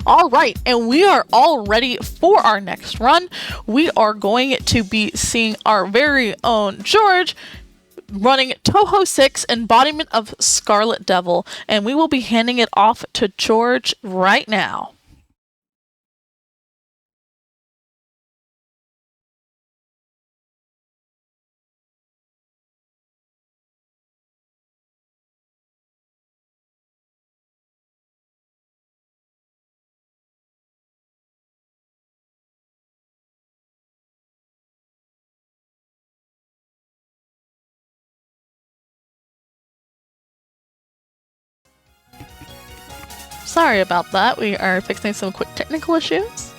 All right, and we are all ready for our next run. We are going to be seeing our very own George running Touhou 6 Embodiment of Scarlet Devil, and we will be handing it off to George right now. Sorry about that, we are fixing some quick technical issues.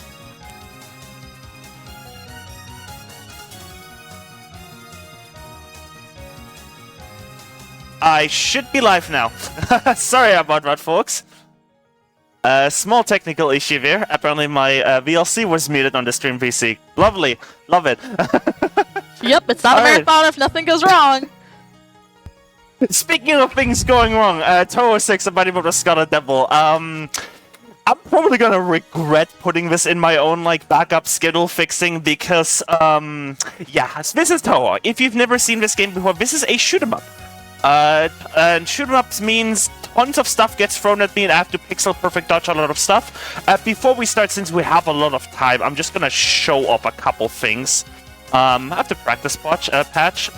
I should be live now. Sorry about that, folks. Small technical issue there. Apparently my VLC was muted on the stream PC. Lovely. Love it. Yep, it's not a marathon if nothing goes wrong. Speaking of things going wrong, Touhou 6 Embodiment of Scarlet Devil. I'm probably gonna regret putting this in my own backup schedule fixing because yeah, this is Touhou. If you've never seen this game before, this is a shoot 'em up. And shoot 'em ups means tons of stuff gets thrown at me and I have to pixel perfect dodge a lot of stuff. Before we start, since we have a lot of time, I'm just gonna show up a couple things. I have to practice patch.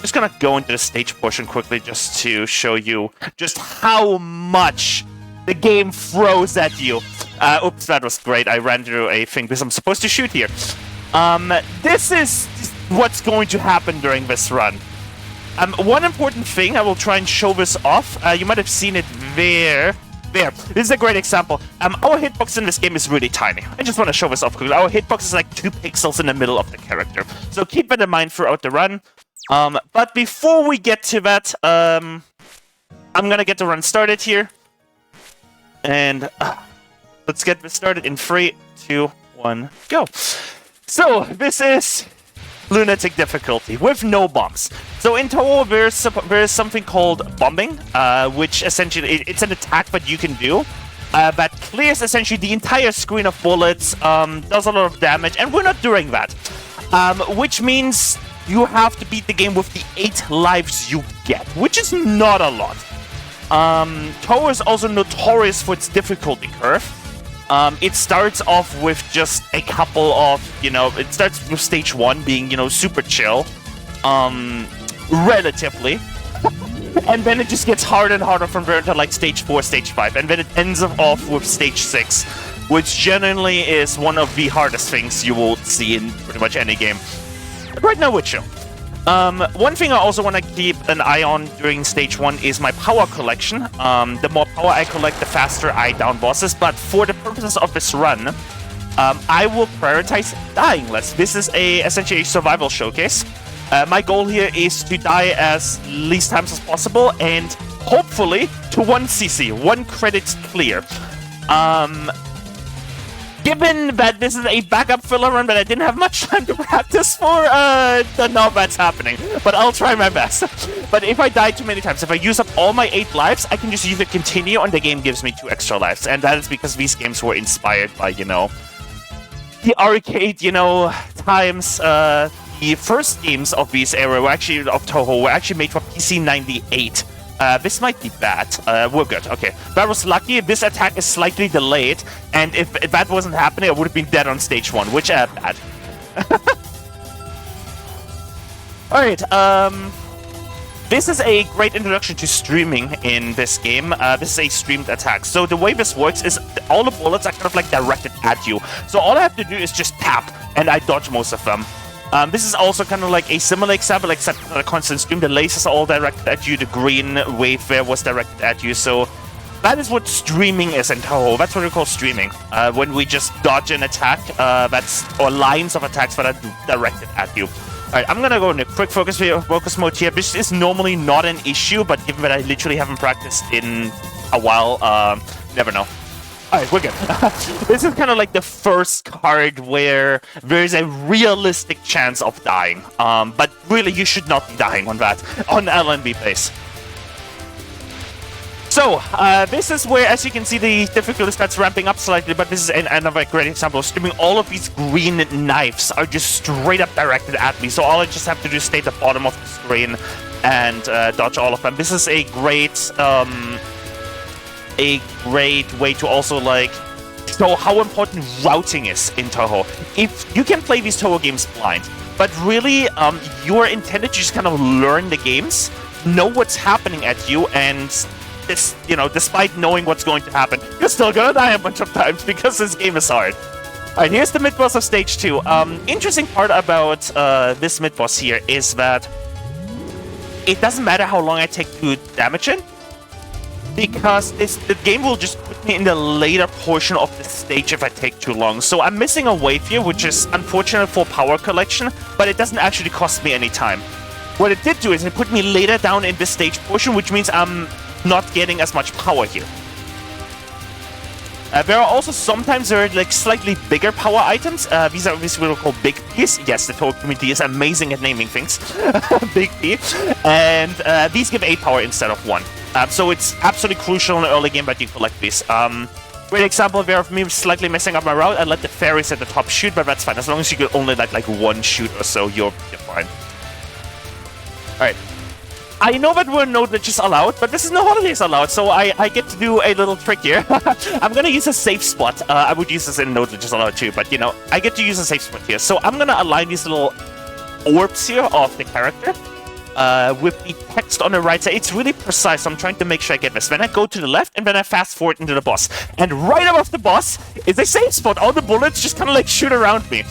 Just gonna go into the stage portion quickly just to show you just how much the game throws at you. Oops, that was great. I ran through a thing because I'm supposed to shoot here. This is what's going to happen during this run. One important thing, I will try and show this off. You might have seen it there. There. This is a great example. Our hitbox in this game is really tiny. I just want to show this off quickly. Our hitbox is like 2 pixels in the middle of the character. So keep that in mind throughout the run. But before we get to that, I'm gonna get the run started here. And let's get this started in 3, 2, 1, go. So, this is Lunatic difficulty with no bombs. So in Touhou, there's something called bombing, which essentially, it's an attack that you can do. That clears essentially the entire screen of bullets, does a lot of damage, and we're not doing that. Which means you have to beat the game with the 8 lives you get, which is not a lot. Touhou is also notorious for its difficulty curve. It starts off with just a couple of, it starts with stage 1 being, super chill, relatively. And then it just gets harder and harder from there to stage 4, stage 5. And then it ends off with stage 6, which generally is one of the hardest things you will see in pretty much any game. Right now, we're chill. One thing I also want to keep an eye on during stage 1 is my power collection. The more power I collect, the faster I down bosses. But for the purposes of this run, I will prioritize dying less. This is essentially a survival showcase. My goal here is to die as least times as possible and hopefully to 1 CC, 1 credits clear. Given that this is a backup filler run that I didn't have much time to practice for, don't know if that's happening, but I'll try my best. But if I die too many times, if I use up all my 8 lives, I can just either continue and the game gives me 2 extra lives. And that is because these games were inspired by, the arcade, times. The first games of this era were actually, of Touhou, were actually made for PC 98. This might be bad. We're good. Okay. That was lucky. This attack is slightly delayed, and if that wasn't happening, I would have been dead on stage 1, which, bad. Alright, this is a great introduction to streaming in this game. This is a streamed attack. So the way this works is all the bullets are kind of directed at you. So all I have to do is just tap, and I dodge most of them. This is also kind of like a similar example, except for a constant stream. The lasers are all directed at you. The green wave there was directed at you. So that is what streaming is in Touhou. That's what we call streaming. When we just dodge an attack, or lines of attacks that are directed at you. Alright, I'm gonna go into quick focus mode here. This is normally not an issue, but given that I literally haven't practiced in a while, never know. Alright, we're good. This is kind of like the first card where there's a realistic chance of dying. But really, you should not be dying on that, on LNB base. So, this is where, as you can see, the difficulty starts ramping up slightly, but this is another great example of streaming. All of these green knives are just straight up directed at me, so all I just have to do is stay at the bottom of the screen and dodge all of them. This is a great way to also, like, show how important routing is in Touhou. If you can play these Touhou games blind, but really, you are intended to just kind of learn the games, know what's happening at you, and despite knowing what's going to happen, you're still gonna die a bunch of times because this game is hard. Alright, here's the mid-boss of stage 2. Interesting part about this mid-boss here is that it doesn't matter how long I take to damage it, because the game will just put me in the later portion of the stage if I take too long. So I'm missing a wave here, which is unfortunate for power collection, but it doesn't actually cost me any time. What it did do is it put me later down in the stage portion, which means I'm not getting as much power here. There are also sometimes like slightly bigger power items. These are what we call Big P's. Yes, the Touhou community is amazing at naming things. Big P. And these give 8 power instead of 1. So it's absolutely crucial in the early game that you collect these. Great example there of me slightly messing up my route. I let the fairies at the top shoot, but that's fine. As long as you get only like 1 shoot or so, you're fine. Alright. I know that we're no glitches allowed, but this is no holidays allowed, so I get to do a little trick here. I'm gonna use a safe spot. I would use this in no glitches allowed too, but you know, I get to use a safe spot here. So I'm gonna align these little orbs here of the character with the text on the right side. It's really precise, so I'm trying to make sure I get this. Then I go to the left, and then I fast forward into the boss. And right above the boss is a safe spot. All the bullets just kind of like shoot around me.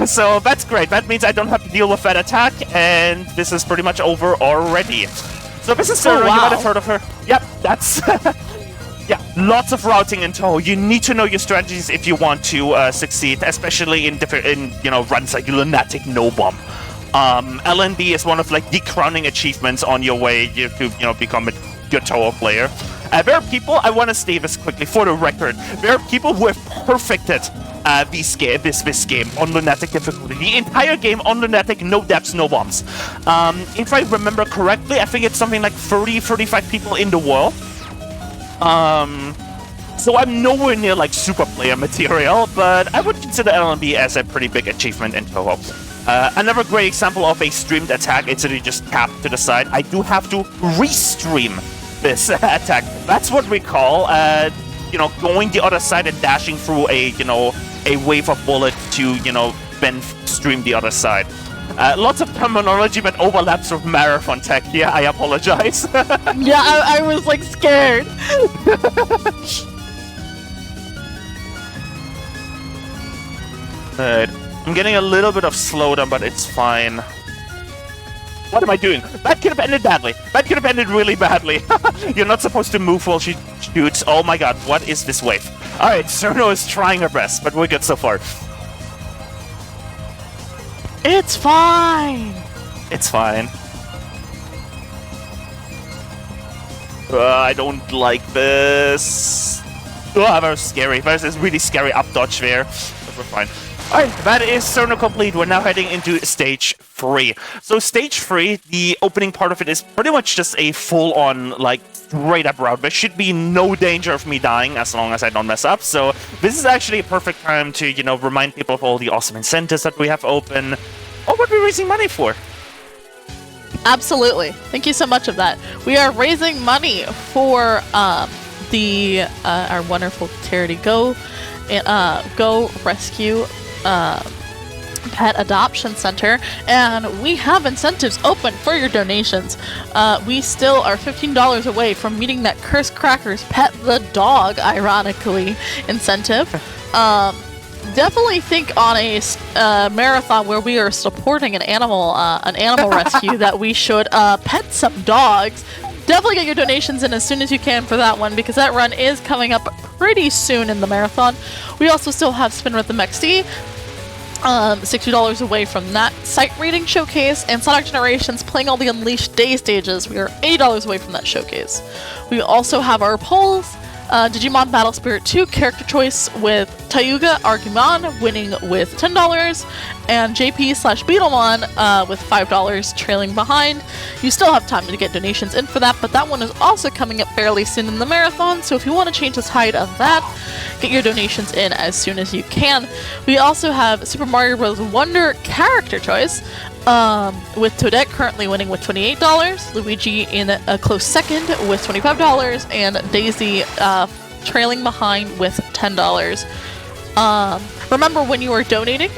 So that's great. That means I don't have to deal with that attack, and this is pretty much over already. So this is Sarah. Oh, wow. You might have heard of her. Yep, that's... Yeah, lots of routing in Touhou. You need to know your strategies if you want to succeed, especially in different, runs like Lunatic No Bomb. LNB is one of like the crowning achievements on your way to become a good Touhou player. There are people, I want to state this quickly for the record, there are people who have perfected this game on Lunatic difficulty. The entire game on Lunatic, no depths, no bombs. If I remember correctly, I think it's something like 30-35 people in the world. So I'm nowhere near like super player material, but I would consider LNB as a pretty big achievement in Touhou. Another great example of a streamed attack, it's really just tapped to the side. I do have to restream this attack. That's what we call, going the other side and dashing through a wave of bullet to, then stream the other side. Lots of terminology that overlaps with marathon tech here, I apologize. Yeah, I was like scared. I'm getting a little bit of slowdown, but it's fine. What am I doing? That could have ended badly. That could have ended really badly. You're not supposed to move while she shoots. Oh my god, what is this wave? Alright, Cerno is trying her best, but we're good so far. It's fine. It's fine. I don't like this. Oh, that was scary. That was really scary up dodge there. But we're fine. Alright, that is Cerno complete. We're now heading into stage 3. So stage 3, the opening part of it is pretty much just a full-on, like, straight-up route. There should be no danger of me dying as long as I don't mess up. So this is actually a perfect time to, remind people of all the awesome incentives that we have open, or what we're raising money for. Absolutely. Thank you so much of that. We are raising money for our wonderful charity Go Rescue Pet Adoption Center, and we have incentives open for your donations. We still are $15 away from meeting that Curse Crackers Pet the Dog, ironically, incentive. Definitely think on a marathon where we are supporting an animal rescue that we should pet some dogs. Definitely get your donations in as soon as you can for that one, because that run is coming up pretty soon in the marathon. We also still have Spin Rhythm XD, $60 away from that site reading showcase, and Sonic Generations playing all the Unleashed Day stages. We are $80 away from that showcase. We also have our polls, Digimon Battle Spirit 2 character choice with Tayuga Argumon winning with $10, and JP/Beetlemon with $5 trailing behind. You still have time to get donations in for that, but that one is also coming up fairly soon in the marathon, so if you want to change the tide of that, get your donations in as soon as you can. We also have Super Mario Bros. Wonder character choice, with Toadette currently winning with $28, Luigi in a close second with $25, and Daisy trailing behind with $10. Remember, when you are donating,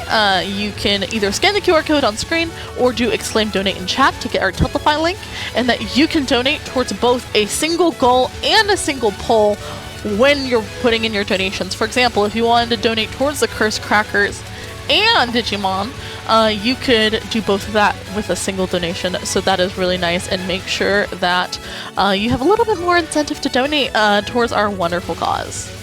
you can either scan the QR code on screen or do !donate in chat to get our Tiltify link, and that you can donate towards both a single goal and a single poll when you're putting in your donations. For example, if you wanted to donate towards the Cursed Crackers and Digimon, you could do both of that with a single donation, so that is really nice, and make sure that you have a little bit more incentive to donate towards our wonderful cause.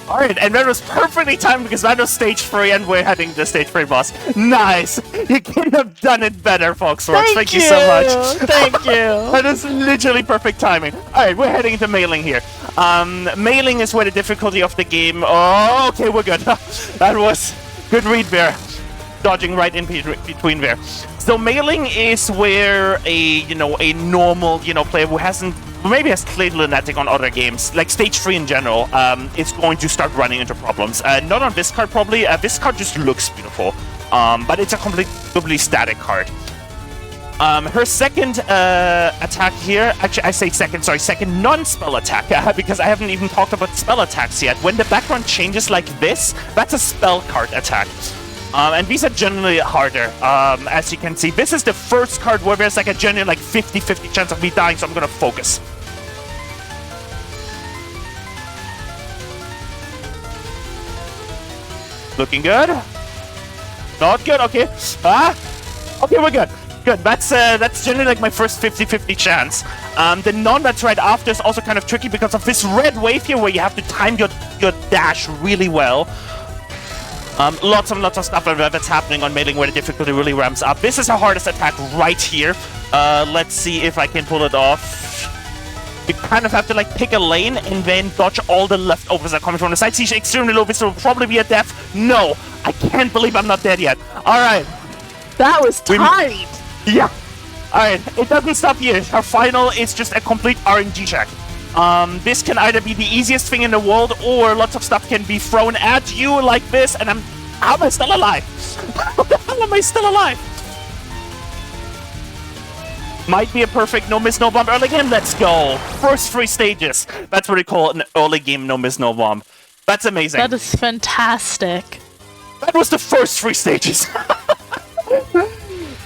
Alright, and that was perfectly timed because that was stage 3 and we're heading to stage 3 boss. Nice! You couldn't have done it better, FawkesRocks. Thank you so much. Thank you. That is literally perfect timing. Alright, we're heading into mailing here. Mailing is where the difficulty of the game... Oh, okay, we're good. That was good read there. Dodging right in between there. So mailing is where a normal, player who maybe has played Lunatic on other games, like Stage 3 in general, is going to start running into problems. Not on this card, probably. This card just looks beautiful, but it's a completely static card. Her second attack here, actually I say second non-spell attack, because I haven't even talked about spell attacks yet. When the background changes like this, that's a spell card attack. And these are generally harder, as you can see. This is the first card where there's like a genuine 50-50 chance of me dying, so I'm gonna focus. Looking good. Not good, okay. Okay, we're good. Good, that's generally my first 50-50 chance. The non that's right after is also kind of tricky because of this red wave here where you have to time your dash really well. Lots and lots of stuff that's happening on mailing where the difficulty really ramps up. This is the hardest attack right here. Let's see if I can pull it off. You kind of have to pick a lane and then dodge all the leftovers that are coming from the side. See, extremely low. This will probably be a death. No, I can't believe I'm not dead yet. All right. That was tight. Yeah. All right. It doesn't stop here. Our final is just a complete RNG check. This can either be the easiest thing in the world, or lots of stuff can be thrown at you like this, and how am I still alive? How the hell am I still alive? Might be a perfect no miss no bomb early game. Let's go. First 3 stages. That's what we call an early game no miss no bomb. That's amazing. That is fantastic. That was the first 3 stages.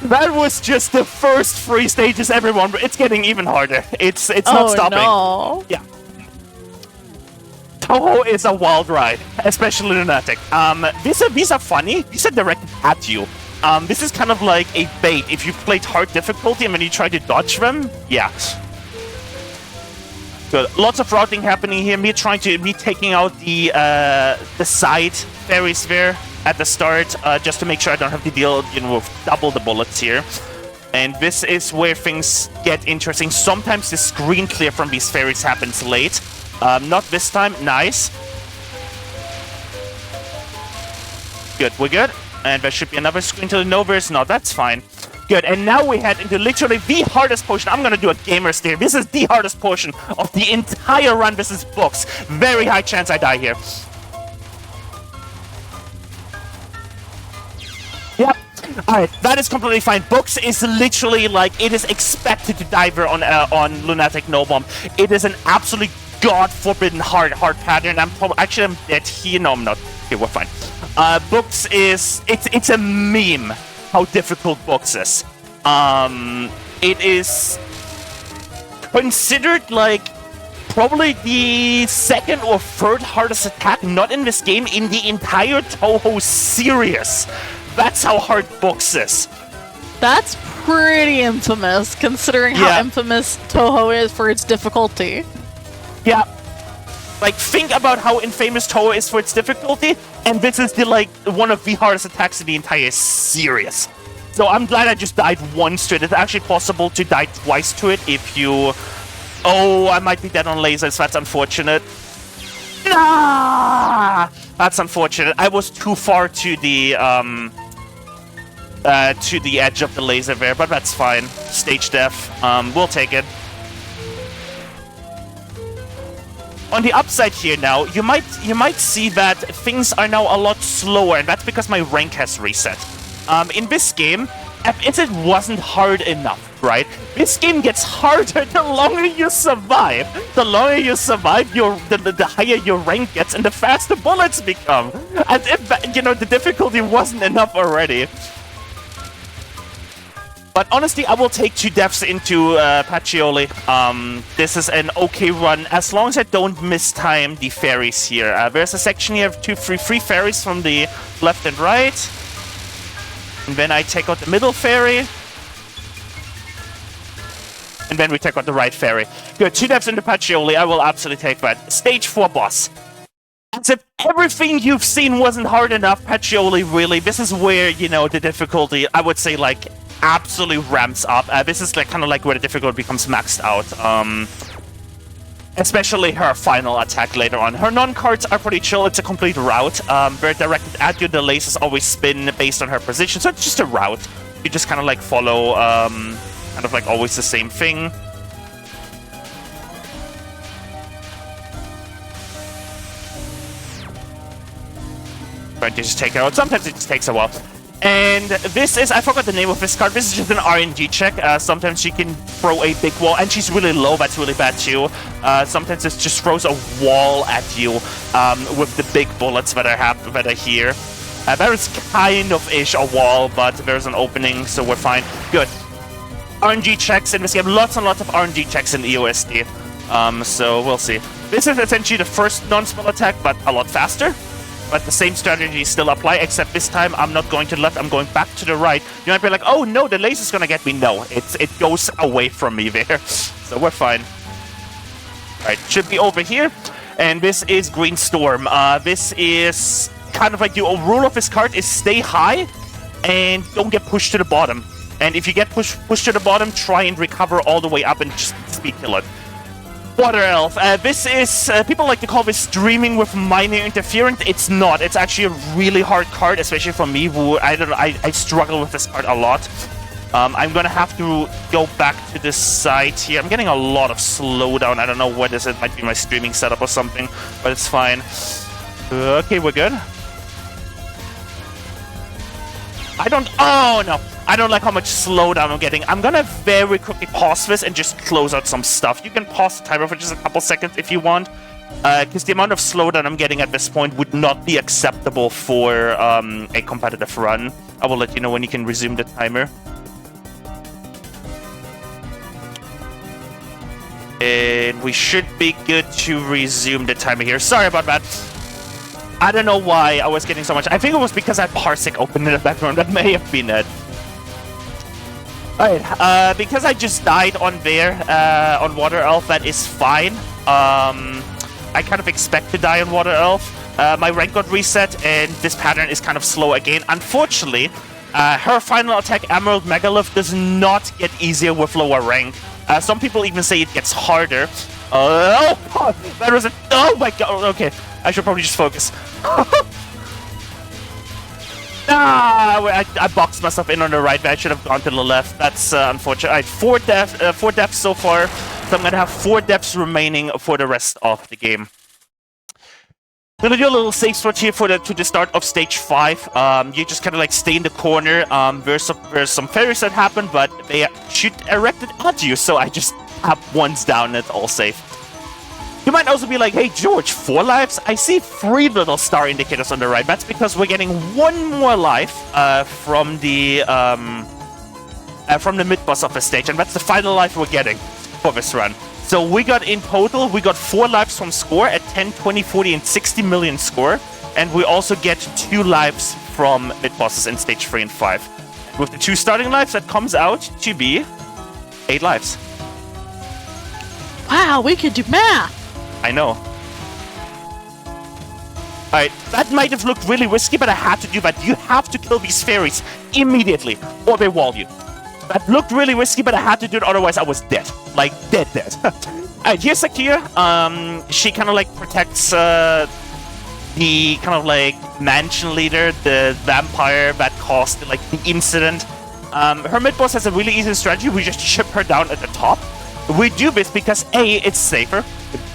That was just the first 3 stages, everyone. It's getting even harder. It's not stopping. No. Yeah. Touhou is a wild ride, especially Lunatic. These are funny. These are directed at you. This is kind of like a bait. If you've played hard difficulty and when you try to dodge them, yeah. Good. Lots of routing happening here. Me taking out the side fairies there at the start, just to make sure I don't have to deal, with double the bullets here. And this is where things get interesting. Sometimes the screen clear from these fairies happens late. Not this time. Nice. Good, we're good. And there should be another screen to the Novers. No, that's fine. Good, and now we head into literally the hardest portion. I'm gonna do a gamer stare. This is the hardest portion of the entire run. This is books. Very high chance I die here. Yep. Alright, that is completely fine. Books is literally it is expected to die there on Lunatic No Bomb. It is an absolutely god-forbidden hard pattern. I'm dead here. No, I'm not. Okay, we're fine. Books is... It's a meme how difficult Books is. It is considered probably the second or third hardest attack, not in this game, in the entire Touhou series. That's how hard Books is. That's pretty infamous, considering how infamous Touhou is for its difficulty. Yeah. Think about how infamous Touhou is for its difficulty, and this is one of the hardest attacks in the entire series. So I'm glad I just died once to it. It's actually possible to die twice to it if you Oh, I might be dead on lasers. That's unfortunate. Ah! That's unfortunate. I was too far to the edge of the laser there, but that's fine. Stage death. We'll take it. On the upside here now, you might see that things are now a lot slower, and that's because my rank has reset. In this game, if it wasn't hard enough, right? This game gets harder the longer you survive. The longer you survive, the higher your rank gets, and the faster bullets become. And if, you know, the difficulty wasn't enough already. But honestly, I will take 2 deaths into Pacioli. This is an okay run, as long as I don't mistime the fairies here. There's a section here of 3 fairies from the left and right. And then I take out the middle fairy. And then we take out the right fairy. Good, 2 deaths into Pacioli. I will absolutely take that. Stage 4 boss. As if everything you've seen wasn't hard enough, Pacioli, really, this is where, you know, the difficulty, I would say, like, absolutely ramps up. This is like kind of like where the difficulty becomes maxed out. Especially her final attack later on. Her non-cards are pretty chill. It's a complete route. They're directed at you. The lasers always spin based on her position, so it's just a route. You just kind of like follow, kind of like always the same thing. Trying to just take her out. Sometimes it just takes a while. And this is, I forgot the name of this card, this is just an RNG check. Sometimes she can throw a big wall, and she's really low, that's really bad too. Sometimes it just throws a wall at you with the big bullets that are here. There is kind of ish a wall, but there's an opening, so we're fine. Good. RNG checks in this game, lots and lots of RNG checks in EOSD. So we'll see. This is essentially the first non-spell attack, but a lot faster. But the same strategy still apply, except this time I'm not going to the left, I'm going back to the right. You might be like, oh no, the laser's gonna get me. No, it goes away from me there. So we're fine. Alright, should be over here. And this is Green Storm. This is kind of like the rule of this card is stay high and don't get pushed to the bottom. And if you get pushed to the bottom, try and recover all the way up and just speed kill it. Water Elf. This is, people like to call this streaming with minor interference. It's not. It's actually a really hard card, especially for me, who, I don't know, I struggle with this card a lot. I'm gonna have to go back to this side here. I'm getting a lot of slowdown. I don't know what is it. Might be my streaming setup or something, but it's fine. Okay, we're good. Oh no! I don't like how much slowdown I'm getting. I'm gonna very quickly pause this and just close out some stuff. You can pause the timer for just a couple seconds if you want. Because the amount of slowdown I'm getting at this point would not be acceptable for a competitive run. I will let you know when you can resume the timer. And we should be good to resume the timer here. Sorry about that. I don't know why I was getting so much. I think it was because I had Parsec open in the background. That may have been it. Alright, because I just died on there, on Water Elf, that is fine. I kind of expect to die on Water Elf. My rank got reset, and this pattern is kind of slow again. Unfortunately, her final attack, Emerald Megalith, does not get easier with lower rank. Some people even say it gets harder. Oh, that was a... Oh my god, okay. I should probably just focus. I boxed myself in on the right, but I should have gone to the left. That's unfortunate. Alright, 4 deaths so far. So I'm gonna have 4 deaths remaining for the rest of the game. I'm gonna do a little safe switch here to the start of stage 5. You just kind of like stay in the corner. There's some fairies that happen, but they shoot erected at you, so I just have ones down and it's all safe. You might also be like, hey George, 4 lives? I see 3 little star indicators on the right. That's because we're getting 1 more life from the mid-boss of the stage, and that's the final life we're getting for this run. So we got in total, we got 4 lives from score at 10, 20, 40, and 60 million score, and we also get 2 lives from mid-bosses in stage 3 and 5. With the 2 starting lives, that comes out to be 8 lives. Wow, we could do math! I know. Alright, that might have looked really risky, but I had to do that. You have to kill these fairies immediately, or they wall you. That looked really risky, but I had to do it, otherwise I was dead. Like, dead. Alright, here's Sakura. She kind of like protects the kind of like mansion leader, the vampire that caused like the incident. Her mid-boss has a really easy strategy. We just chip her down at the top. We do this because A, it's safer.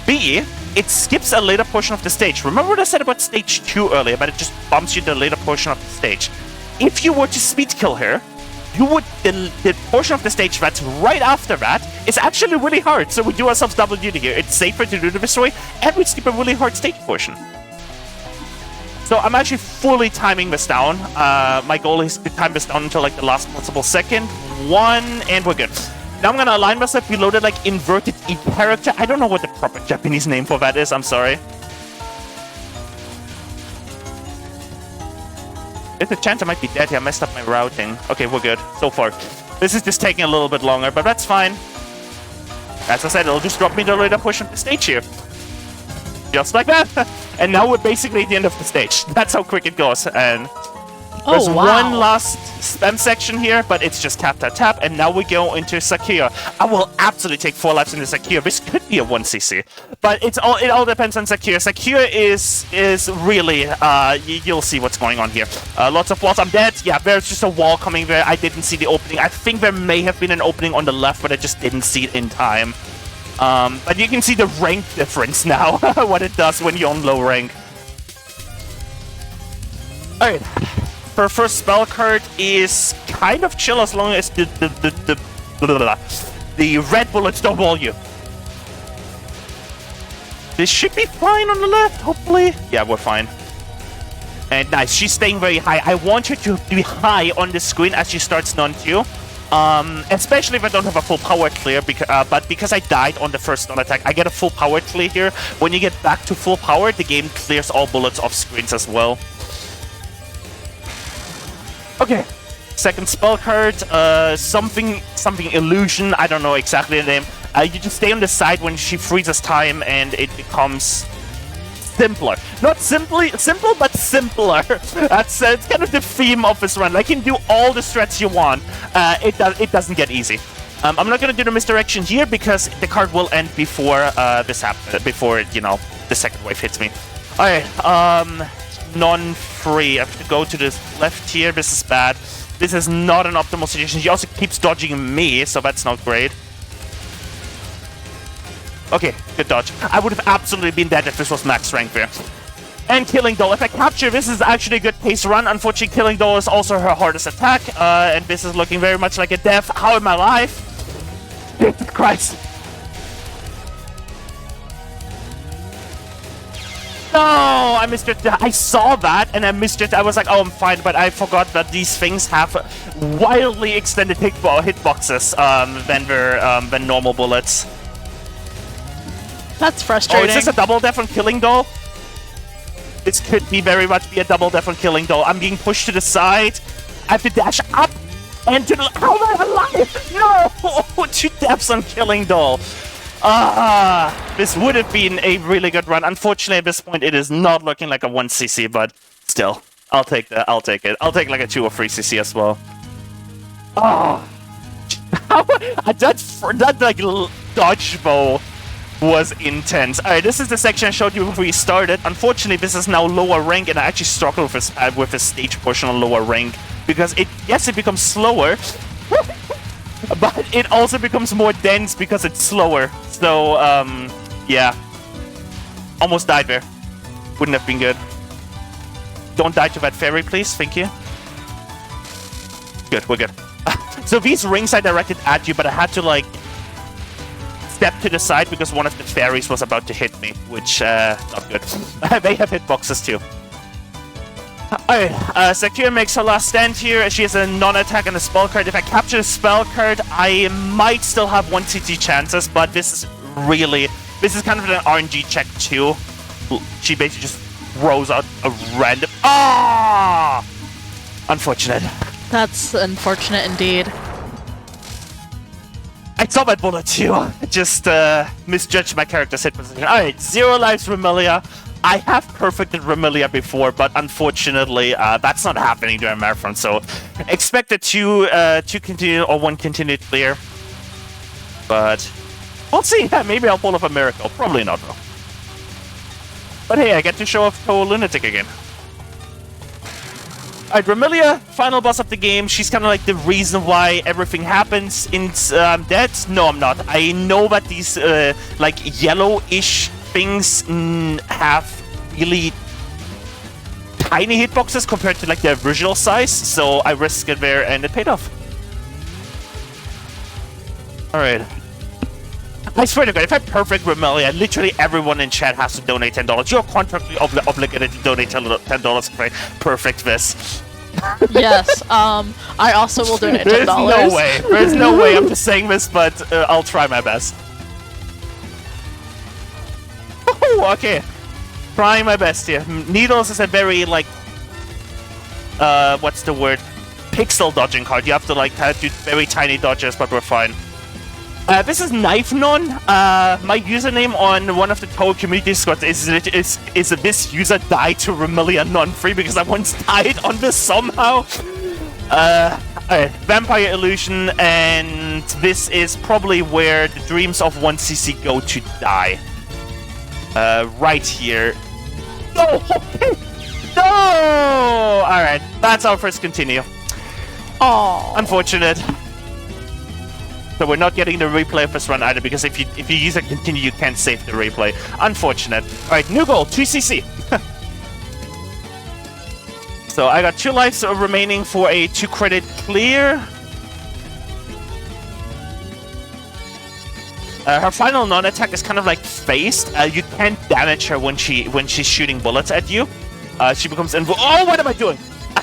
B, it skips a later portion of the stage. Remember what I said about stage 2 earlier, but it just bumps you to the later portion of the stage. If you were to speed kill her, you would the portion of the stage that's right after that is actually really hard. So we do ourselves double duty here. It's safer to do this way, and we skip a really hard stage portion. So I'm actually fully timing this down. My goal is to time this down until like the last possible second. 1, and we're good. Now I'm gonna align myself below the like inverted E character. I don't know what the proper Japanese name for that is. I'm sorry. There's a chance I might be dead here. I messed up my routing. Okay, we're good so far. This is just taking a little bit longer, but that's fine. As I said, it'll just drop me the later push of the stage here. Just like that. And now we're basically at the end of the stage. That's how quick it goes. And there's one last spam section here, but it's just tap, tap, tap. And now we go into Sakura. I will absolutely take 4 lives into Sakura. This could be a 1cc. But it all depends on Sakura. Sakura is really, you'll see what's going on here. Lots of walls. I'm dead. Yeah, there's just a wall coming there. I didn't see the opening. I think there may have been an opening on the left, but I just didn't see it in time. But you can see the rank difference now, what it does when you're on low rank. Alright, her first spell card is kind of chill as long as the red bullets don't wall you. This should be fine on the left, hopefully. Yeah, we're fine. And nice, she's staying very high. I want her to be high on the screen as she starts non-Q. Especially if I don't have a full power clear, but because I died on the first non-attack, I get a full power clear here. When you get back to full power, the game clears all bullets off screens as well. Okay, second spell card, something illusion, I don't know exactly the name. You just stay on the side when she freezes time and it becomes simpler. Not simple, but simpler. That's it's kind of the theme of this run. Like, you can do all the strats you want. It doesn't get easy. I'm not gonna do the misdirection here because the card will end before this happens. Before you know the second wave hits me. All right. Non-free. I have to go to the left here. This is bad. This is not an optimal situation. He also keeps dodging me, so that's not great. Okay, good dodge. I would have absolutely been dead if this was max rank there. And Killing Doll. If I capture, this is actually a good pace run. Unfortunately, Killing Doll is also her hardest attack. And this is looking very much like a death. How am I alive? Jesus Christ. No, I missed it. I saw that and I missed it. I was like, oh, I'm fine, but I forgot that these things have wildly extended hitboxes than normal bullets. That's frustrating. Oh, is this a double death on Killing Doll? This could be very much be a double death on Killing Doll. I'm being pushed to the side. I have to dash up and to the... How am I alive? No! 2 deaths on Killing Doll. This would have been a really good run. Unfortunately, at this point, it is not looking like a 1cc, but still, I'll take that. I'll take it. I'll take like a 2 or 3cc as well. That like dodge bow was intense. Alright, this is the section I showed you before we started. Unfortunately, this is now lower rank, and I actually struggle with this stage portion on lower rank because it becomes slower. But it also becomes more dense because it's slower. So, yeah. Almost died there. Wouldn't have been good. Don't die to that fairy, please. Thank you. Good, we're good. So these rings I directed at you, but I had to, like, step to the side because one of the fairies was about to hit me, which, not good. They have hitboxes too. Alright, Sakura makes her last stand here. She has a non-attack and a spell card. If I capture the spell card, I might still have 1cc chances, but this is kind of an RNG check too. She basically just throws out a random... Ah! Unfortunate. That's unfortunate indeed. I saw that bullet too. Just misjudged my character's hit position. Alright, 0 lives Remilia. I have perfected Remilia before, but unfortunately, that's not happening during Marathon, so expect a 2 continue or 1 continued clear. But We'll see. Yeah, maybe I'll pull off a miracle. Probably not, though. But hey, I get to show off Touhou Lunatic again. Alright, Remilia, final boss of the game. She's kind of like the reason why everything happens. In dead? No, I'm not. I know that these like yellowish things have really tiny hitboxes compared to like their original size, so I risked it there and it paid off. Alright. I swear to God, if I perfect Remilia, literally everyone in chat has to donate $10. You're contractually obligated to donate $10 if I perfect this. Yes, I also will donate $10. There's no way. There's no way I'm just saying this, but I'll try my best. Oh, okay. Trying my best here. Needles is a very, like, what's the word? Pixel dodging card. You have to, like, do very tiny dodges, but we're fine. This is Knife Non. My username on one of the Touhou community squads is this user died to Remilia non-free because I once died on this somehow. Alright, Vampire Illusion, and this is probably where the dreams of 1cc go to die. Right here. No! No! Alright, that's our first continue. Oh. Unfortunate. So we're not getting the replay of this run either, because if you use a continue, you can't save the replay. Unfortunate. Alright, new goal, 2cc. So I got 2 lives remaining for a 2 credit clear. Her final non-attack is kind of like phased. You can't damage her when she's shooting bullets at you. She becomes oh, what am I doing? I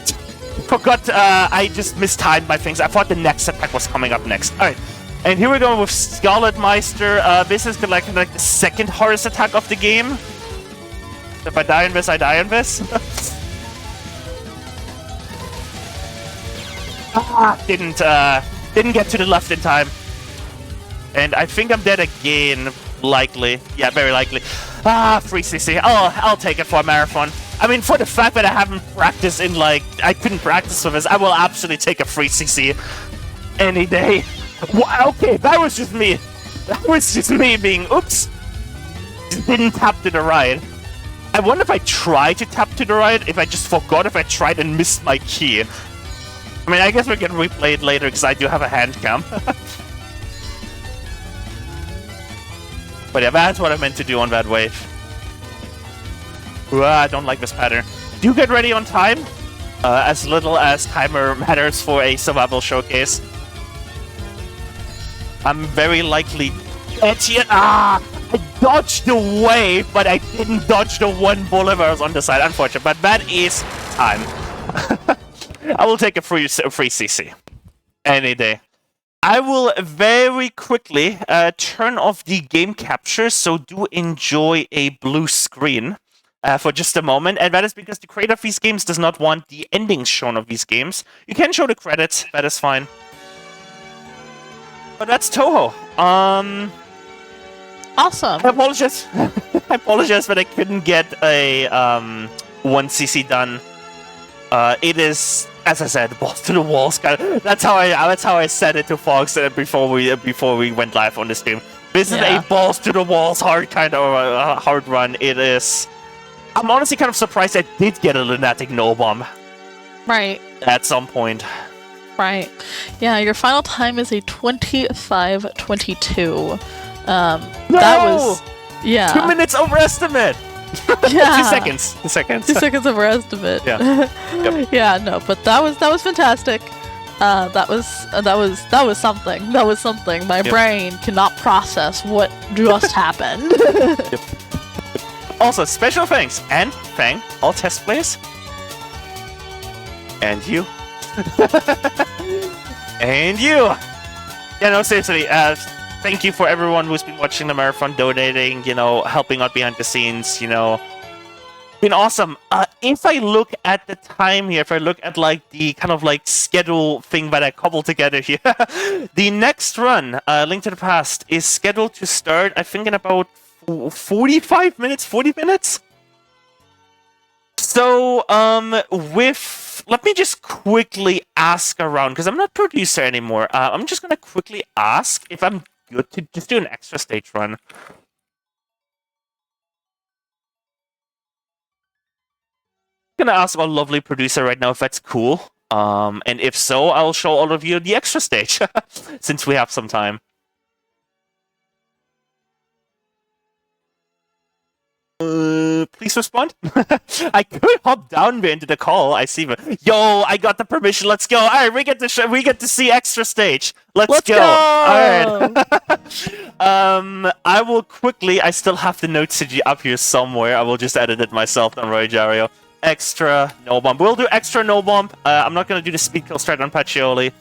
forgot. I just mistimed my things. I thought the next attack was coming up next. All right, and here we go with Scarlet Meister. This is like the second hardest attack of the game. If I die in this, I die in this. Didn't get to the left in time. And I think I'm dead again, likely. Yeah, very likely. 3cc. I'll take it for a marathon. I mean, for the fact that I haven't practiced in, like, I couldn't practice with this, I will absolutely take a 3cc any day. Okay, that was just me. That was just me being, oops. Just didn't tap to the right. I wonder if I tried to tap to the right, if I just forgot, if I tried and missed my key. I mean, I guess we can replay it later, because I do have a hand cam. But yeah, that's what I meant to do on that wave. I don't like this pattern. Do get ready on time. As little as timer matters for a survival showcase. I'm very likely dead here. I dodged the wave, but I didn't dodge the one bullet that was on the side. Unfortunate, but that is time. I will take a free CC. Any day. I will very quickly turn off the game capture, so do enjoy a blue screen for just a moment. And that is because the creator of these games does not want the endings shown of these games. You can show the credits, that is fine. But that's Touhou. Awesome. I apologize. I apologize that I couldn't get a 1cc done. It is, as I said, balls to the walls. That's how I said it to Fox before we went live on the stream. This is a balls to the walls hard kind of hard run. It is. I'm honestly kind of surprised I did get a Lunatic no bomb. Right. At some point. Right. Yeah, your final time is a 25:22. No! That was 2 minutes overestimate. Yeah. 2 seconds. 2 seconds. 2 seconds overestimate. Yeah. Yep. Yeah, no, but that was fantastic. That was something. That was something. My brain cannot process what just happened. Yep. Also, special thanks and Fang, all test players, and you, and you. Yeah, no, seriously. Thank you for everyone who's been watching the marathon, donating, helping out behind the scenes, Been awesome. If I look at the time here, if I look at like the kind of like schedule thing that I cobbled together here, the next run, Link to the Past, is scheduled to start, I think, in about 45 minutes, 40 minutes? So, let me just quickly ask around, because I'm not producer anymore. I'm just going to quickly ask if I'm good to just do an extra stage run. I'm gonna ask our lovely producer right now if that's cool. And if so, I'll show all of you the extra stage, since we have some time. Please respond. I could hop down there into the call. I see. Yo, I got the permission. Let's go. All right, we get to see extra stage. Let's go. All right. I will quickly. I still have the note CG up here somewhere. I will just edit it myself. Don't worry, Jario. Extra no bump. We'll do extra no bump. I'm not gonna do the speed kill straight on fGeorjje.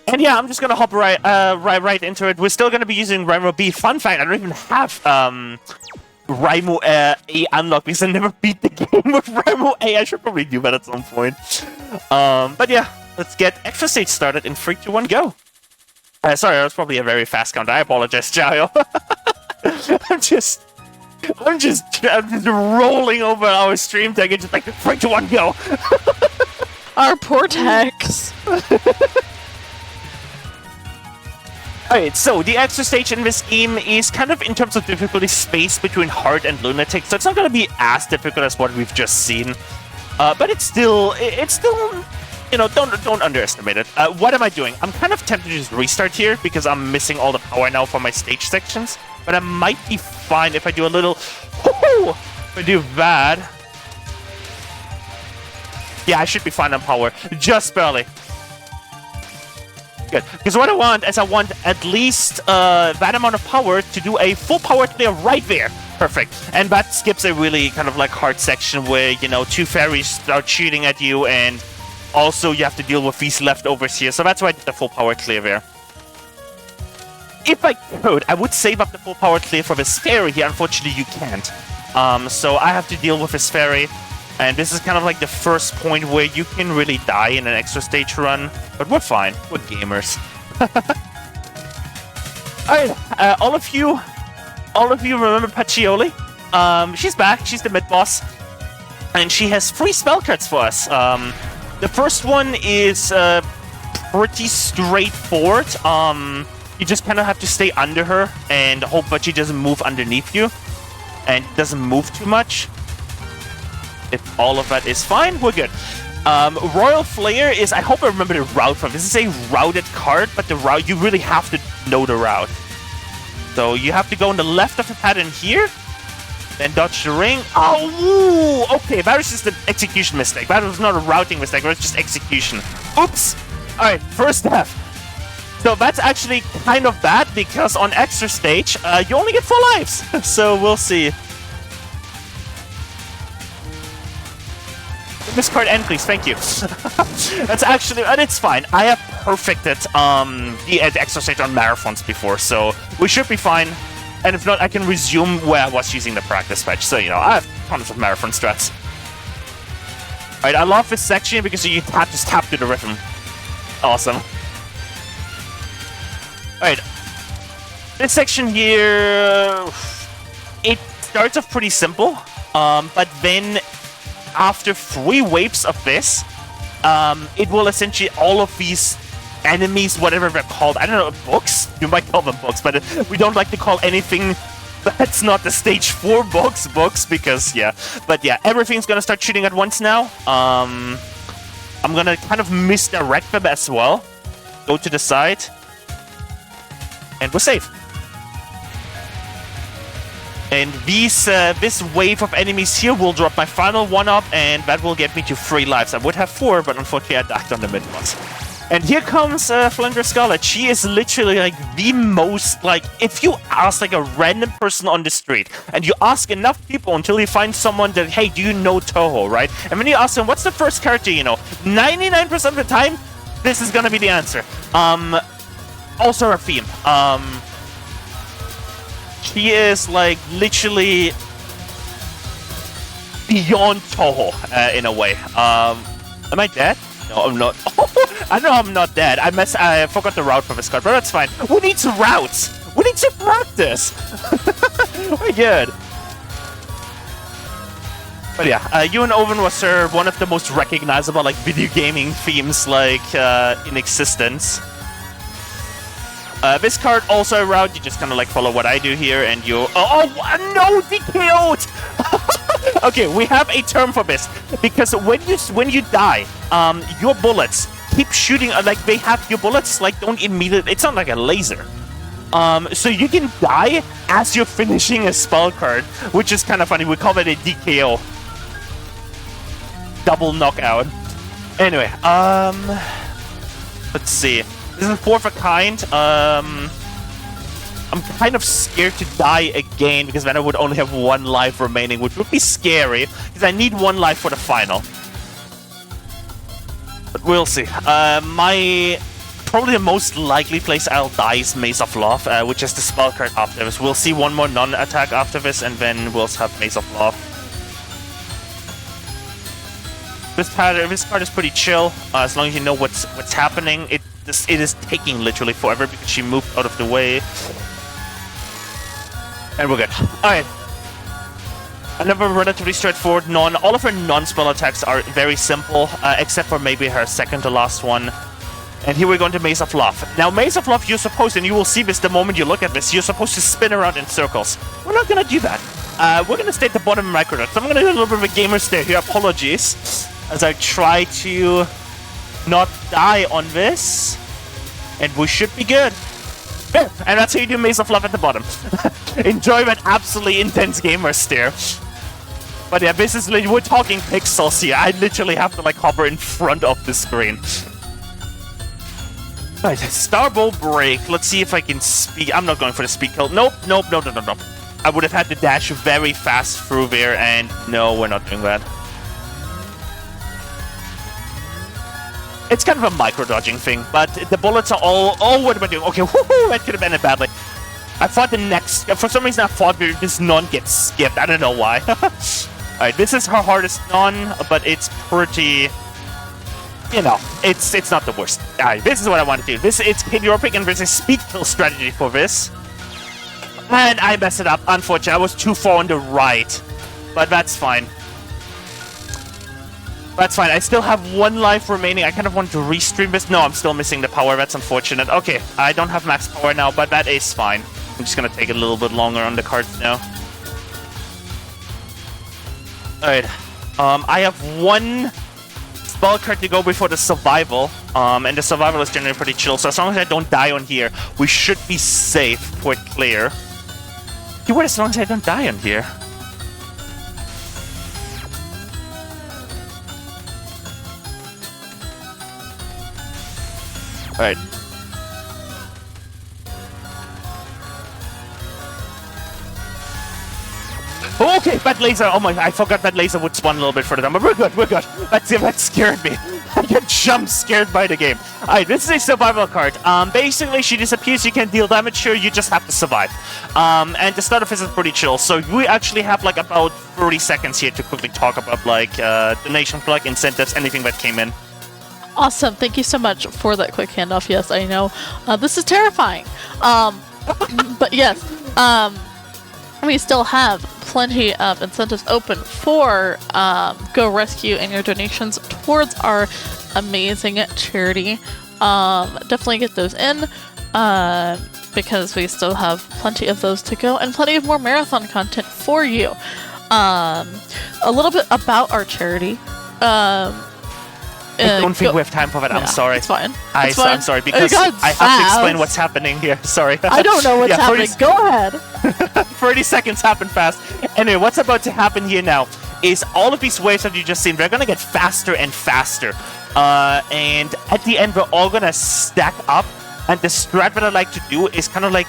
And yeah, I'm just gonna hop right into it. We're still gonna be using Raimo B. Fun fact: I don't even have Raimo A unlocked because I never beat the game with Raimo A. I should probably do that at some point. But yeah, let's get extra stage started in 3, 2, 1, go. Sorry, that was probably a very fast count. I apologize, Jayo. I'm just rolling over our stream deck and just like 3, 2, 1, go. Our poor techs. Alright, so the extra stage in this game is kind of, in terms of difficulty, space between hard and lunatic, so it's not going to be as difficult as what we've just seen. But it's still, you know, don't underestimate it. What am I doing? I'm kind of tempted to just restart here because I'm missing all the power now for my stage sections. But I might be fine if I do a little... If I do that... Yeah, I should be fine on power. Just barely. Good. Because what I want is I want at least that amount of power to do a full power clear right there. Perfect. And that skips a really kind of like hard section where, you know, 2 fairies start shooting at you and also you have to deal with these leftovers here. So that's why I did the full power clear there. If I could, I would save up the full power clear for this fairy here. Unfortunately, you can't. So I have to deal with this fairy. And this is kind of like the first point where you can really die in an extra stage run. But we're fine. We're gamers. Alright, all of you remember fGeorjje? She's back. She's the mid-boss. And she has 3 spell cards for us. The first one is pretty straightforward. You just kind of have to stay under her and hope that she doesn't move underneath you and doesn't move too much. If all of that is fine, we're good. Royal Flare is, I hope I remember the route from. This is a routed card, but the route, you really have to know the route. So you have to go on the left of the pattern here, then dodge the ring. Oh, okay, that was just an execution mistake. That was not a routing mistake, that was just execution. Oops! Alright, first step. So that's actually kind of bad, because on extra stage, you only get 4 lives. So we'll see. This card end, please. Thank you. That's actually... And it's fine. I have perfected the extra stage on marathons before, so we should be fine. And if not, I can resume where I was using the practice patch. So, you know, I have tons of marathon strats. Alright, I love this section because you just tap to the rhythm. Awesome. Alright. This section here... It starts off pretty simple, but then after 3 waves of this, it will essentially, all of these enemies, whatever they're called, I don't know, books? You might call them books, but we don't like to call anything that's not the stage 4 books, because, yeah. But yeah, everything's gonna start shooting at once now. I'm gonna kind of misdirect them as well. Go to the side. And we're safe. And these, this wave of enemies here will drop my final 1-up, and that will get me to 3 lives. I would have 4, but unfortunately I died on the mid-boss. And here comes Scarlet. She is literally like the most, like, if you ask like a random person on the street, and you ask enough people until you find someone that, hey, do you know Touhou, right? And when you ask them, what's the first character you know? 99% of the time, this is gonna be the answer. Also her theme. She is, like, literally beyond Touhou, in a way. Am I dead? No, I'm not. I know I'm not dead. I forgot the route for this card, but that's fine. Who needs routes? We need to practice! We're good. But yeah, you and Owen was one of the most recognizable, like, video gaming themes, like, in existence. This card also a route, you just kind of like follow what I do here, and you... no, DKO'd! Okay, we have a term for this, because when you die, your bullets keep shooting, like they have your bullets, like don't immediately... It's not like a laser. So you can die as you're finishing a spell card, which is kind of funny. We call it a DKO. Double knockout. Anyway, let's see. This is 4 of a kind. I'm kind of scared to die again, because then I would only have 1 life remaining, which would be scary, because I need 1 life for the final. But we'll see. Probably the most likely place I'll die is Maze of Love, which is the spell card after this. We'll see 1 more non-attack after this, and then we'll have Maze of Love. This card is pretty chill, as long as you know what's happening. It is taking literally forever because she moved out of the way. And we're good. Alright. Another relatively straightforward all of her non-spell attacks are very simple, except for maybe her second to last one. And here we're going to Maze of Love. Now, Maze of Love, you're supposed, and you will see this the moment you look at this, you're supposed to spin around in circles. We're not going to do that. We're going to stay at the bottom of microdot. So I'm going to do a little bit of a gamer stare here. Apologies. As I try to not die on this. And we should be good. And that's how you do Maze of Love at the bottom. Enjoy that absolutely intense gamer stare. But yeah, this is, we're talking pixels here. I literally have to like hover in front of the screen. Right, Starbow break. Let's see if I can speed. I'm not going for the speed kill. Nope. No. I would have had to dash very fast through there, and no, we're not doing that. It's kind of a micro-dodging thing, but the bullets are all what am I doing? Okay, woohoo, that could have ended badly. I thought the next... For some reason, I thought this non gets skipped. I don't know why. Alright, this is her hardest non, but it's pretty... You know, it's not the worst. Alright, this is what I want to do. It's Kid Europic, and there's a speed kill strategy for this. And I messed it up, unfortunately. I was too far on the right. But that's fine. That's fine. I still have 1 life remaining. I kind of want to restream this. No, I'm still missing the power. That's unfortunate. Okay, I don't have max power now, but that is fine. I'm just going to take a little bit longer on the cards now. Alright. I have 1... spell card to go before the survival, and the survival is generally pretty chill, so as long as I don't die on here, we should be safe for it clear. Keyword, as long as I don't die on here. Alright. Okay, that laser. Oh my, I forgot that laser would spawn a little bit further down, but we're good. That scared me. I get jump scared by the game. Alright, this is a survival card. Basically, she disappears, you can deal damage to her, you just have to survive. And the start of this is pretty chill, so we actually have like about 30 seconds here to quickly talk about like donation plug, incentives, anything that came in. Awesome. Thank you so much for that quick handoff. Yes, I know. This is terrifying. But yes, we still have plenty of incentives open for Go Rescue and your donations towards our amazing charity. Definitely get those in because we still have plenty of those to go and plenty of more marathon content for you. A little bit about our charity. I don't think we have time for that. I'm sorry. It's fine. I'm sorry because I have to explain what's happening here. Sorry. I don't know what's happening. Go ahead. 30 seconds happen fast. Anyway, what's about to happen here now is all of these waves that you just seen, they're going to get faster and faster. And at the end, we're all going to stack up. And the strat that I like to do is kind of like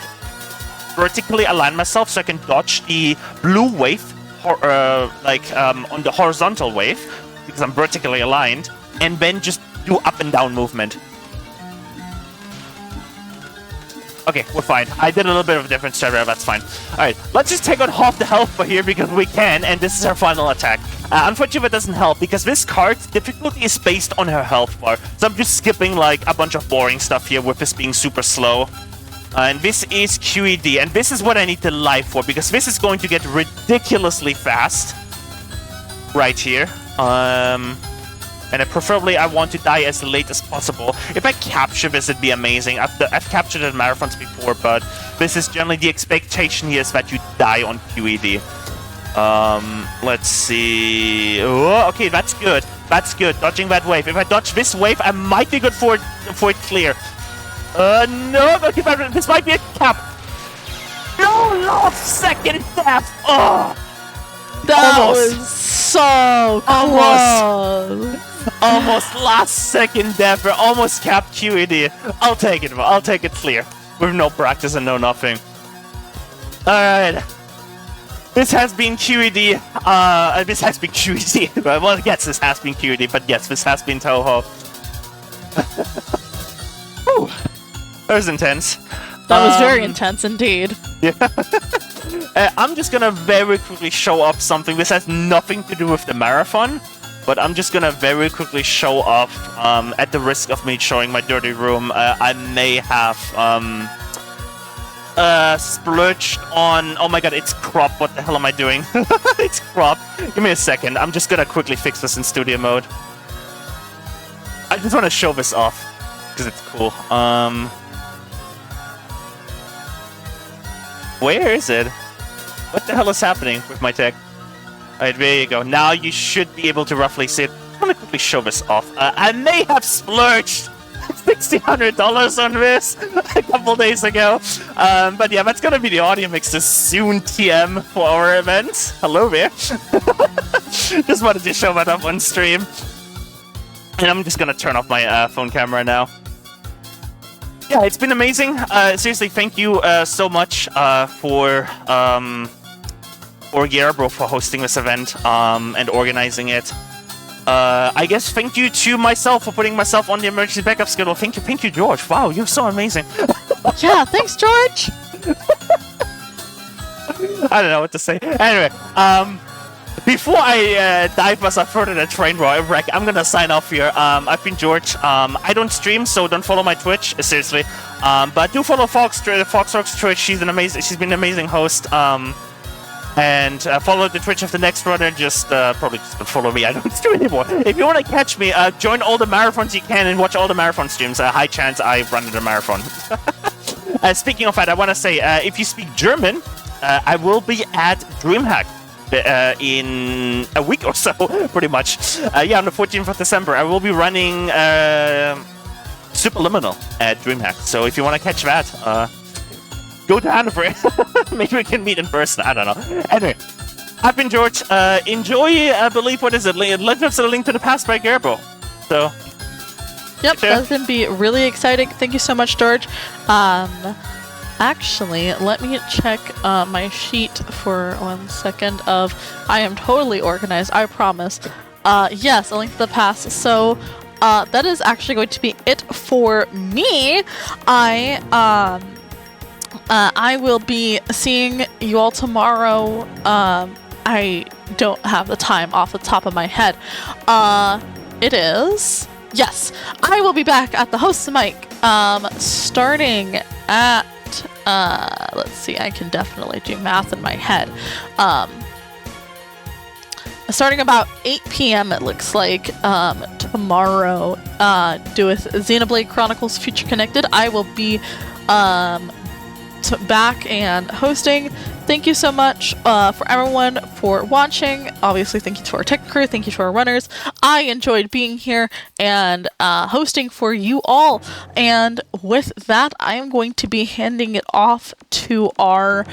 vertically align myself so I can dodge the blue wave on the horizontal wave because I'm vertically aligned. And then just do up and down movement. Okay, we're fine. I did a little bit of a different strat, that's fine. Alright, let's just take on half the health bar here because we can, and this is our final attack. Unfortunately, that doesn't help because this card's difficulty is based on her health bar. So I'm just skipping like a bunch of boring stuff here with this being super slow. And this is QED, and this is what I need the life for because this is going to get ridiculously fast. Right here. And preferably, I want to die as late as possible. If I capture this, it'd be amazing. I've captured it in marathons before, but this is generally the expectation here is that you die on QED. Let's see. Oh, okay, that's good. That's good. Dodging that wave. If I dodge this wave, I might be good for it clear. No. Okay, this might be a cap. No, last second death. Oh, that was so close. Almost last second death. We're almost capped QED. I'll take it. I'll take it clear with no practice and no nothing. All right. This has been QED. This has been QED. Well, yes, this has been QED, but yes, this has been Touhou. Whew. That was intense. That was very intense indeed. Yeah. I'm just gonna very quickly show off something. This has nothing to do with the marathon, but I'm just gonna very quickly show off, at the risk of me showing my dirty room, I may have, splurged on... Oh my god, it's crop. What the hell am I doing? It's crop. Give me a second. I'm just gonna quickly fix this in studio mode. I just want to show this off, because it's cool. Where is it? What the hell is happening with my tech? Alright, there you go. Now you should be able to roughly see it. I'm gonna quickly show this off. I may have splurged $1,600 on this a couple days ago. But yeah, that's gonna be the audio mixes soon, TM, for our event. Hello there. Just wanted to show that up on stream. And I'm just gonna turn off my phone camera now. Yeah, it's been amazing. Seriously, thank you so much for Gerbro for hosting this event and organizing it. I guess thank you to myself for putting myself on the emergency backup schedule. Thank you, George. Wow, you're so amazing. Yeah, thanks, George. I don't know what to say. Anyway, before I dive myself further in a train wreck, I'm gonna sign off here. I've been George. I don't stream, so don't follow my Twitch, seriously. But do follow FawkesRocks Twitch. She's been an amazing host. And follow the Twitch of the next runner. Just probably just don't follow me. I don't do anymore. If you want to catch me, join all the marathons you can and watch all the marathon streams. High chance I run the marathon. Speaking of that, I want to say, if you speak German, I will be at DreamHack in a week or so, pretty much. Yeah, on the 14th of December, I will be running Superliminal at DreamHack. So if you want to catch that, go to Hanover. Maybe we can meet in person. I don't know. Anyway, I've been George. Enjoy, I believe, what is it? Legends of the Link to the Past by Gerbro. So, yep, that's going to be really exciting. Thank you so much, George. Actually, let me check my sheet for 1 second of... I am totally organized, I promise. Yes, A Link to the Past. So, that is actually going to be it for me. I will be seeing you all tomorrow. I don't have the time off the top of my head. It is... Yes, I will be back at the host's mic, starting at... let's see, I can definitely do math in my head. Starting about 8 p.m. it looks like, tomorrow, with Xenoblade Chronicles Future Connected. I will be, back and hosting. Thank you so much for everyone for watching. Obviously, thank you to our tech crew. Thank you to our runners. I enjoyed being here and hosting for you all. And with that, I am going to be handing it off to our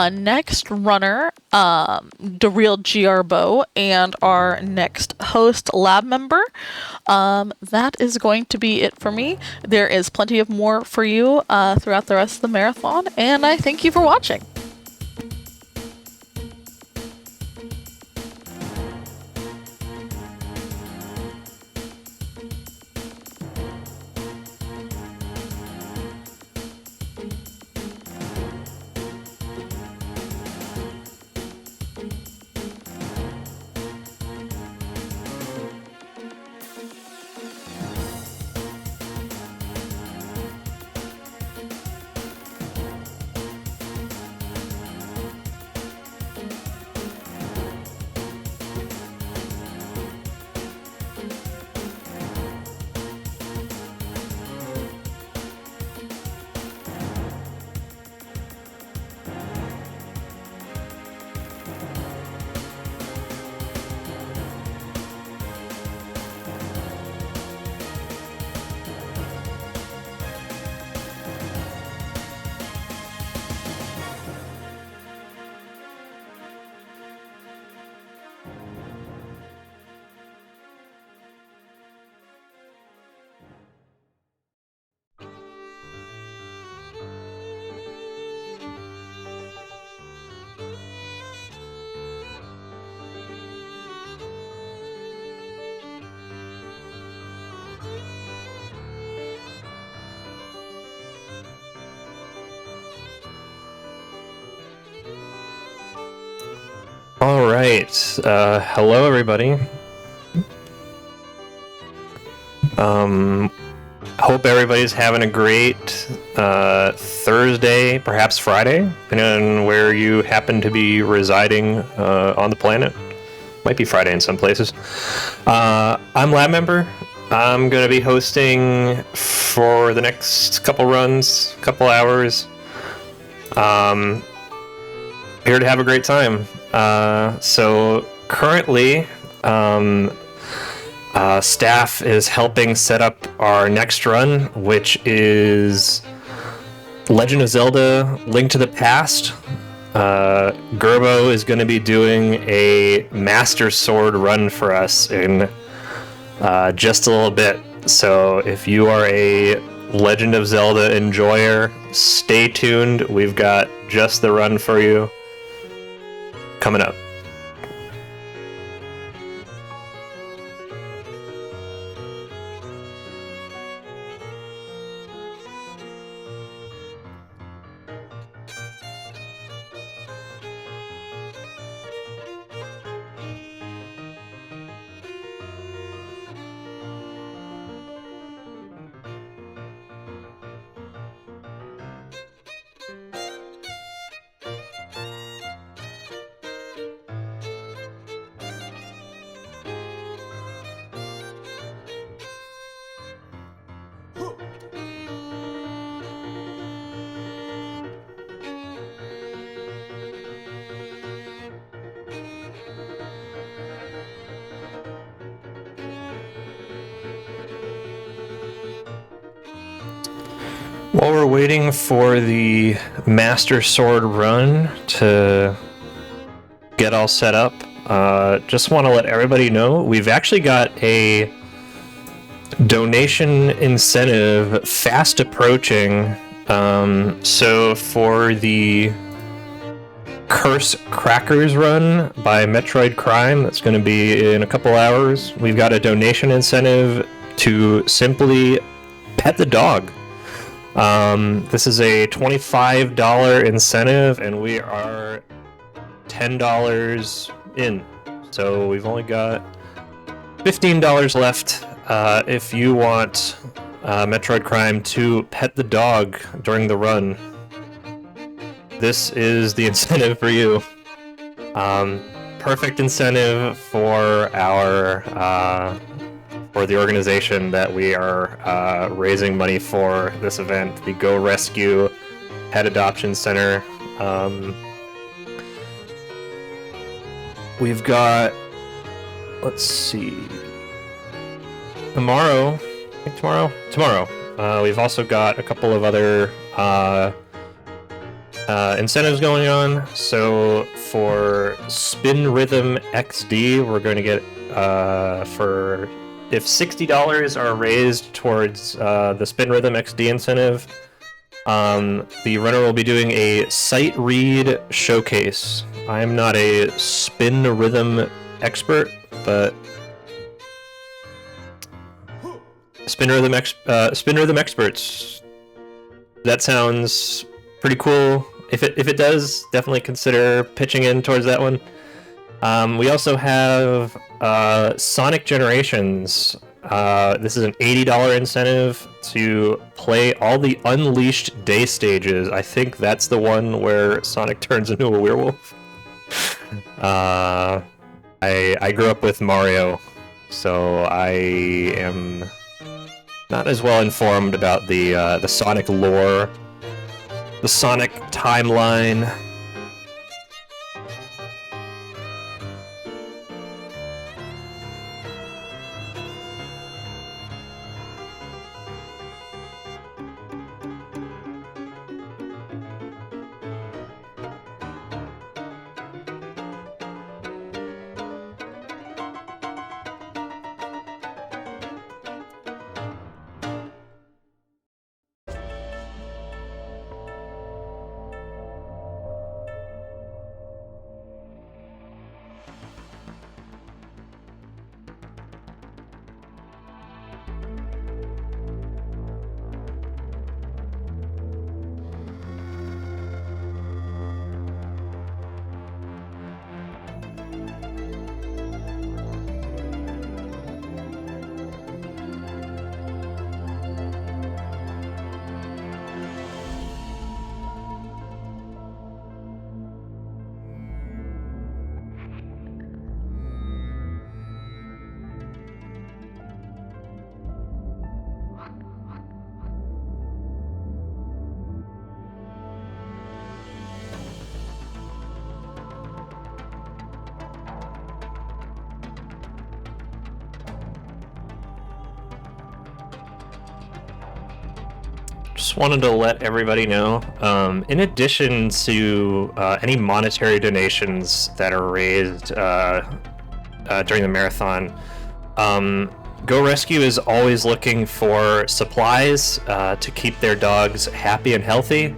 next runner, the real Georjje, and our next host lab member. That is going to be it for me. There is plenty of more for you throughout the rest of the marathon, and I thank you for watching. All right. Hello, everybody. Hope everybody's having a great Thursday, perhaps Friday, depending on where you happen to be residing on the planet. Might be Friday in some places. I'm Lab Member. I'm going to be hosting for the next couple runs, couple hours. Here to have a great time. So currently, staff is helping set up our next run, which is Legend of Zelda: Link to the Past. Gerbo is going to be doing a Master Sword run for us in just a little bit. So if you are a Legend of Zelda enjoyer, stay tuned. We've got just the run for you coming up. While we're waiting for the Master Sword run to get all set up, just want to let everybody know we've actually got a donation incentive fast approaching. So for the Curse Crackers run by Metroid Crime, that's going to be in a couple hours, we've got a donation incentive to simply pet the dog. This is a $25 incentive, and we are $10 in. So we've only got $15 left. If you want Metroid Crime to pet the dog during the run, this is the incentive for you. Perfect incentive for our for the organization that we are raising money for this event, the Go Rescue Pet Adoption Center. We've got, let's see, tomorrow, we've also got a couple of other incentives going on. So for Spin Rhythm XD, we're going to get for if $60 are raised towards the Spin Rhythm XD incentive, the runner will be doing a sight read showcase. I am not a spin rhythm expert, but spin rhythm experts. That sounds pretty cool. If it does, definitely consider pitching in towards that one. We also have Sonic Generations. This is an $80 incentive to play all the Unleashed Day stages. I think that's the one where Sonic turns into a werewolf. I grew up with Mario, so I am not as well informed about the Sonic lore, the Sonic timeline. just wanted to let everybody know, in addition to any monetary donations that are raised during the marathon, Go Rescue is always looking for supplies to keep their dogs happy and healthy.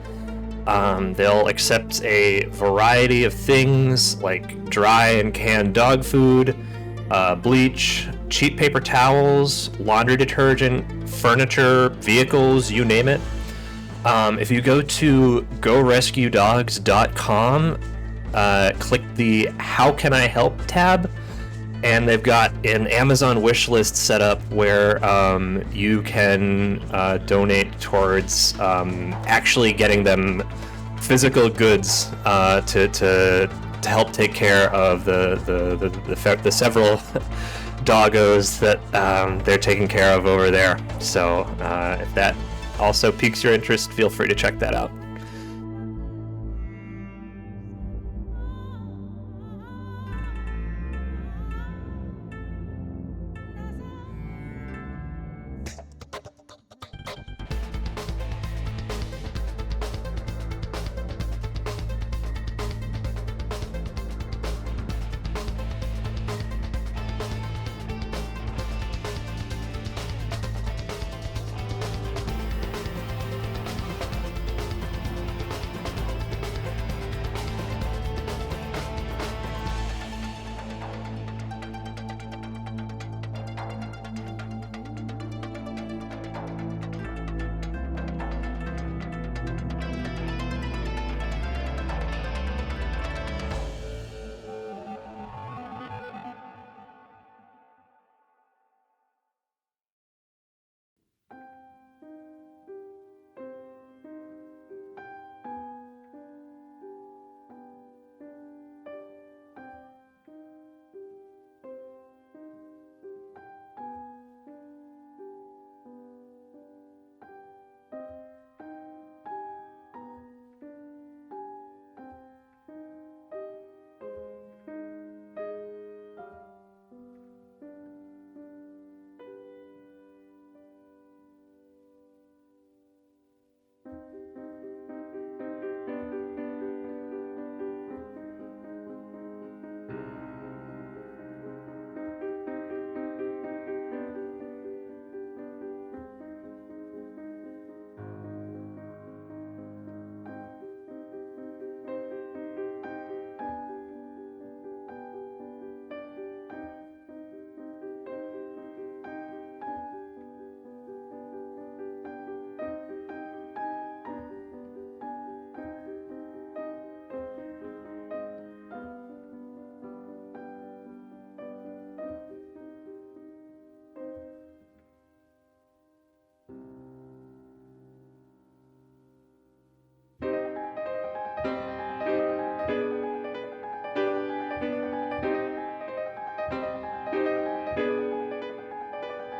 They'll accept a variety of things like dry and canned dog food, bleach, cheap paper towels, laundry detergent, furniture, vehicles, you name it. If you go to gorescuedogs.com, click the How Can I Help tab, and they've got an Amazon wish list set up where you can donate towards actually getting them physical goods to help take care of the several doggos that they're taking care of over there. So if that also piques your interest, feel free to check that out.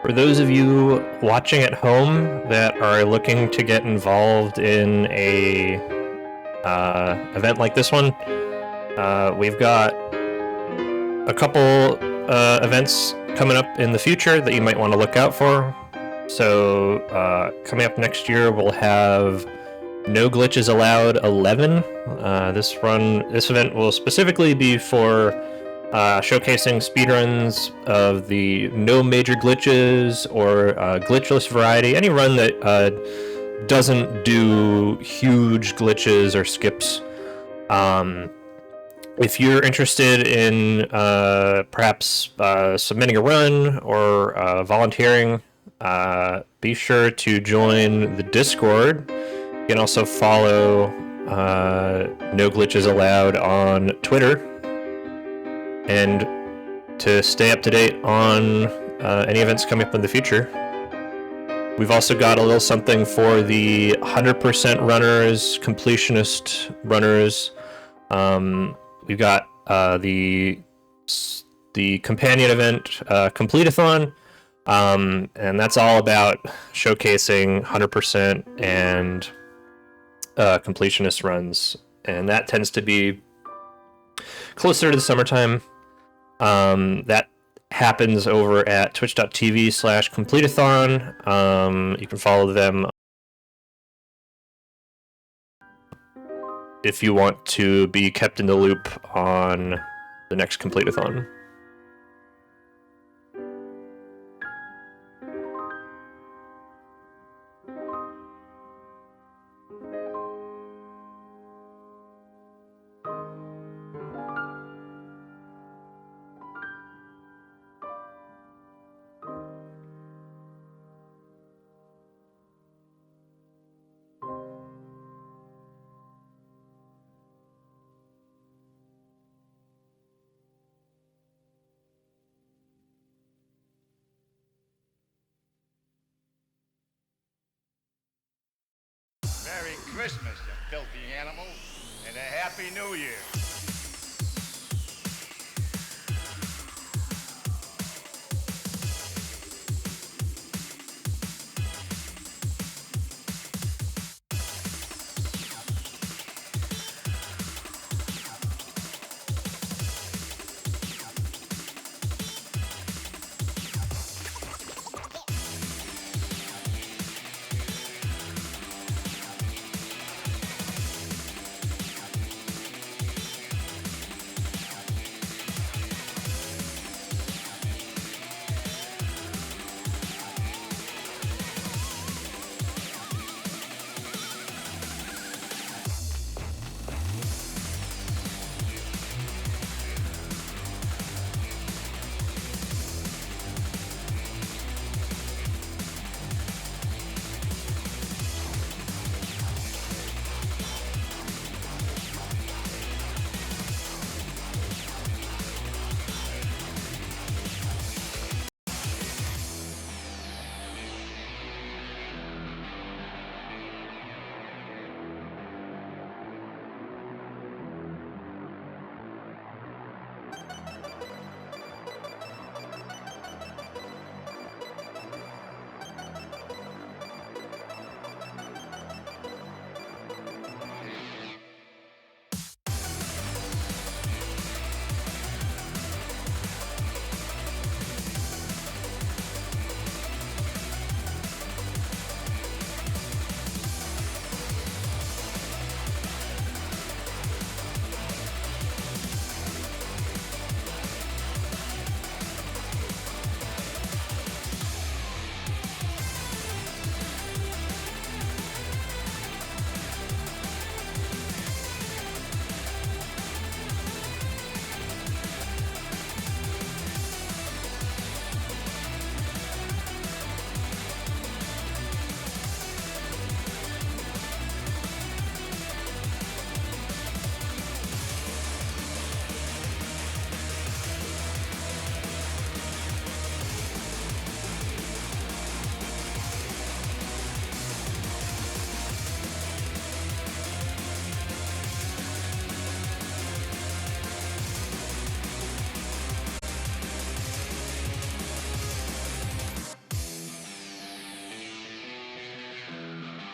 For those of you watching at home that are looking to get involved in a event like this one, we've got a couple events coming up in the future that you might want to look out for. So coming up next year, we'll have No Glitches Allowed 11. This event will specifically be for showcasing speedruns of the no major glitches or glitchless variety, any run that doesn't do huge glitches or skips. If you're interested in perhaps submitting a run or volunteering, be sure to join the Discord. You can also follow No Glitches Allowed on Twitter. And to stay up to date on any events coming up in the future. We've also got a little something for the 100% runners, completionist runners. We've got the companion event, Complete-a-thon, and that's all about showcasing 100% and completionist runs. And that tends to be closer to the summertime. That happens over at twitch.tv/completeathon. You can follow them if you want to be kept in the loop on the next complete-a-thon. Merry Christmas, you filthy animal, and a Happy New Year.